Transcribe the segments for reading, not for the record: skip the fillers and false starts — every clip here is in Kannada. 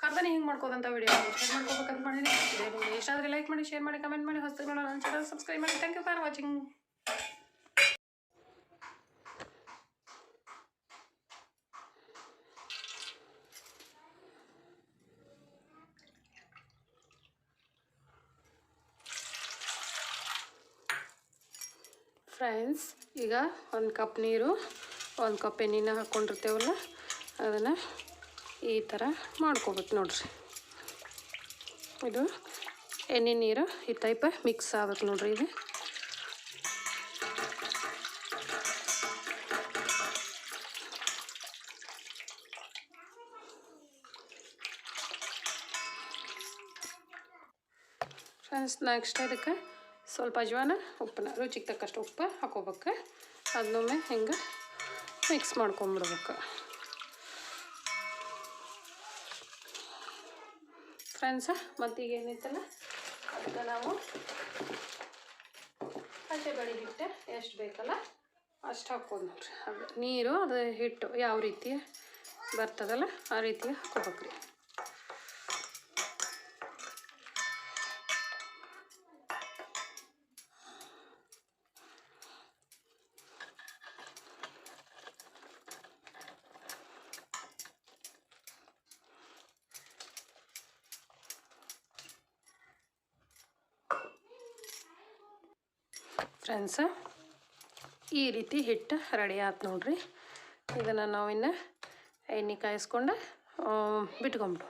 ಕಾರ್ದಾನಿ ಹಿಂಗೆ ಮಾಡ್ಕೋದಂಥ ವಿಡಿಯೋ ಶೇರ್ ಮಾಡ್ಕೋಬೇಕಂತ ಮಾಡಿದ್ದೀನಿ. ನಿಮಗೆ ಇಷ್ಟ ಆದರೆ ಲೈಕ್ ಮಾಡಿ, ಶೇರ್ ಮಾಡಿ, ಕಮೆಂಟ್ ಮಾಡಿ, ಹೊಸದಾಗಿ ನೋಡೋಣ ನನ್ನ ಚಾನಲ್ ಸಬ್ಸ್ಕ್ರೈಬ್ ಮಾಡಿ. Thank you for watching. Friends, ಈಗ 1 ಕಪ್ ನೀರು, 1 ಕಪ್ ಎಣ್ಣೆನ ಹಾಕ್ಕೊಂಡಿರ್ತೇವಲ್ಲ ಅದನ್ನು ಈ ಥರ ಮಾಡ್ಕೋಬೇಕು ನೋಡ್ರಿ. ಇದು ಎಣ್ಣೆ ನೀರು ಈ ಟೈಪ್ ಮಿಕ್ಸ್ ಆಗ್ಬೇಕು ನೋಡ್ರಿ. ಇದು ಫ್ರೆಂಡ್ಸ್, ನೆಕ್ಸ್ಟ್ ಅದಕ್ಕೆ ಸ್ವಲ್ಪ ಅಜ್ವಾನ, ಉಪ್ಪನ್ನ ರುಚಿಗೆ ತಕ್ಕಷ್ಟು ಉಪ್ಪು ಹಾಕೋಬೇಕು. ಅದನ್ನೊಮ್ಮೆ ಹಿಂಗೆ ಮಿಕ್ಸ್ ಮಾಡ್ಕೊಂಬಿಡ್ಬೇಕು ಫ್ರೆಂಡ್ಸ. ಮತ್ತೀಗ ಏನೈತಲ್ಲ ಅದಕ್ಕೆ ನಾವು ಹಸೆಬೇಳೆ ಹಿಟ್ಟು ಎಷ್ಟು ಬೇಕಲ್ಲ ಅಷ್ಟು ಹಾಕ್ಬೋದು ನೋಡ್ರಿ. ಅದು ನೀರು ಅದು ಹಿಟ್ಟು ಯಾವ ರೀತಿ ಬರ್ತದಲ್ಲ ಆ ರೀತಿ ಹಾಕೋಬೇಕ್ರಿ. ಫ್ರೆಂಡ್ಸ, ಈ ರೀತಿ ಹಿಟ್ಟು ರೆಡಿ ಆಯ್ತು ನೋಡ್ರಿ. ಇದನ್ನು ನಾವಿನ್ನು ಎಣ್ಣೆ ಕಾಯಿಸ್ಕೊಂಡು ಬಿಟ್ಕೊಂಬಿಡು.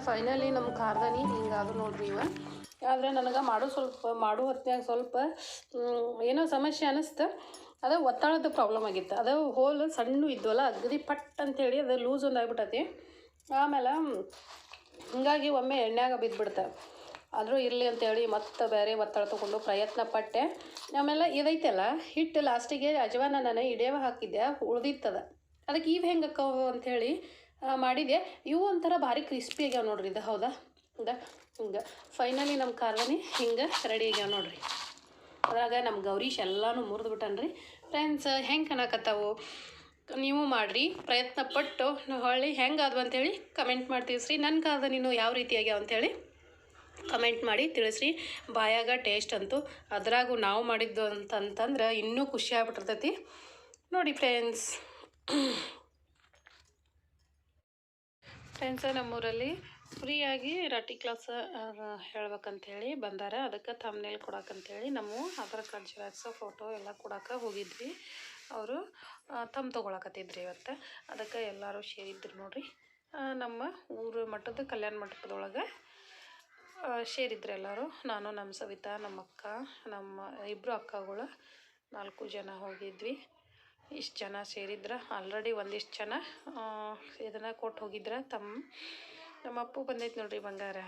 ಫೈನಲಿ ನಮ್ಮ ಕಾರ್ದಾನಿ ಹಿಂಗಾದ್ರು ನೋಡ್ರಿ. ಆದರೆ ನನಗೆ ಮಾಡೋ ಹೊತ್ತಿನಾಗ ಸ್ವಲ್ಪ ಏನೋ ಸಮಸ್ಯೆ ಅನ್ನಿಸ್ತು. ಅದು ಒತ್ತಡದ ಪ್ರಾಬ್ಲಮ್ ಆಗಿತ್ತು. ಅದು ಹೋಲ್ ಸಣ್ಣ ಇದ್ವಲ್ಲ ಅಗದಿ ಪಟ್ ಅಂತೇಳಿ ಅದು ಲೂಸ್ ಒಂದು ಆಗಿಬಿಟ್ಟತಿ. ಆಮೇಲೆ ಹೀಗಾಗಿ ಒಮ್ಮೆ ಎಣ್ಣೆಯಾಗ ಬಿದ್ದುಬಿಡ್ತೆ. ಆದರೂ ಇರಲಿ ಅಂತೇಳಿ ಮತ್ತು ಬೇರೆ ಒತ್ತಡ ತೊಗೊಂಡು ಪ್ರಯತ್ನ ಪಟ್ಟೆ. ಆಮೇಲೆ ಇದೈತಲ್ಲ ಹಿಟ್ಟು ಲಾಸ್ಟಿಗೆ ಅಜ್ವಾನ ನಾನು ಇಡೇವ ಹಾಕಿದ್ದೆ, ಉಳ್ದಿತ್ತದ. ಅದಕ್ಕೆ ಇವು ಹೆಂಗೆ ಅಕ್ಕವು ಅಂಥೇಳಿ ಮಾಡಿದೆ. ಇವು ಒಂಥರ ಭಾರಿ ಕ್ರಿಸ್ಪಿ ಆಗ್ಯಾವ ನೋಡ್ರಿ. ಇದು ಹೌದಾ? ಹಿಂಗೆ ಫೈನಲಿ ನಮ್ಮ ಕಾರ್ದಾನಿ ಹಿಂಗೆ ರೆಡಿ ಆಗ್ಯಾವ ನೋಡ್ರಿ. ಅದ್ರಾಗ ನಮ್ಮ ಗೌರೀಶ್ ಎಲ್ಲನೂ ಮುರಿದು ಬಿಟ್ಟನ್ರಿ. ಫ್ರೆಂಡ್ಸ್, ಹೆಂಗೆ ಕಾಣಕತ್ತಾವು ನೀವು ಮಾಡಿರಿ, ಪ್ರಯತ್ನ ಪಟ್ಟು ಹೊಳ್ಳಿ ಹೆಂಗಾದ್ವು ಅಂಥೇಳಿ ಕಮೆಂಟ್ ಮಾಡಿ ತಿಳಿಸ್ರಿ. ನನ್ನ ಕಾರ್ದಾನಿನೂ ಯಾವ ರೀತಿ ಆಗ್ಯಾವ ಅಂಥೇಳಿ ಕಮೆಂಟ್ ಮಾಡಿ ತಿಳಿಸ್ರಿ. ಬಾಯಾಗ ಟೇಸ್ಟ್ ಅಂತೂ ಅದ್ರಾಗೂ ನಾವು ಮಾಡಿದ್ದು ಅಂತಂದ್ರೆ ಇನ್ನೂ ಖುಷಿ ಆಗ್ಬಿಟ್ಟಿರ್ತೈತಿ ನೋಡಿ ಫ್ರೆಂಡ್ಸ್. ನಮ್ಮೂರಲ್ಲಿ ಫ್ರೀಯಾಗಿ ರಾಟಿ ಕ್ಲಾಸ್ ಹೇಳ್ಬೇಕಂತೇಳಿ ಬಂದಾರ. ಅದಕ್ಕೆ ಥಂಬ್ನೇಲ್ ಕೊಡೋಕ್ಕಂತೇಳಿ ನಮ್ಮ ಆಧಾರ್ ಕಾರ್ಡ್ ಜೆರಾಕ್ಸ್ ಫೋಟೋ ಎಲ್ಲ ಕೊಡೋಕೆ ಹೋಗಿದ್ವಿ. ಅವರು ತೊಗೊಳಕತ್ತಿದ್ರಿ ಇವತ್ತು. ಅದಕ್ಕೆ ಎಲ್ಲರೂ ಸೇರಿದ್ರು ನೋಡ್ರಿ. ನಮ್ಮ ಊರು ಮಟ್ಟದ ಕಲ್ಯಾಣ ಮಂಟಪದೊಳಗೆ ಸೇರಿದ್ರು ಎಲ್ಲರೂ. ನಾನು, ನಮ್ಮ ಸವಿತಾ, ನಮ್ಮ ಅಕ್ಕ, ನಮ್ಮ 2 ಅಕ್ಕಗಳು 4 ಜನ ಹೋಗಿದ್ವಿ. ಇಷ್ಟು ಜನ ಸೇರಿದ್ರೆ ಆಲ್ರೆಡಿ ಒಂದಿಷ್ಟು ಜನ ಇದನ್ನು ಕೊಟ್ಟು ಹೋಗಿದ್ರೆ. ನಮ್ಮ ಅಪ್ಪು ಬಂದೈತೆ ನೋಡ್ರಿ ಬಂಗಾರ.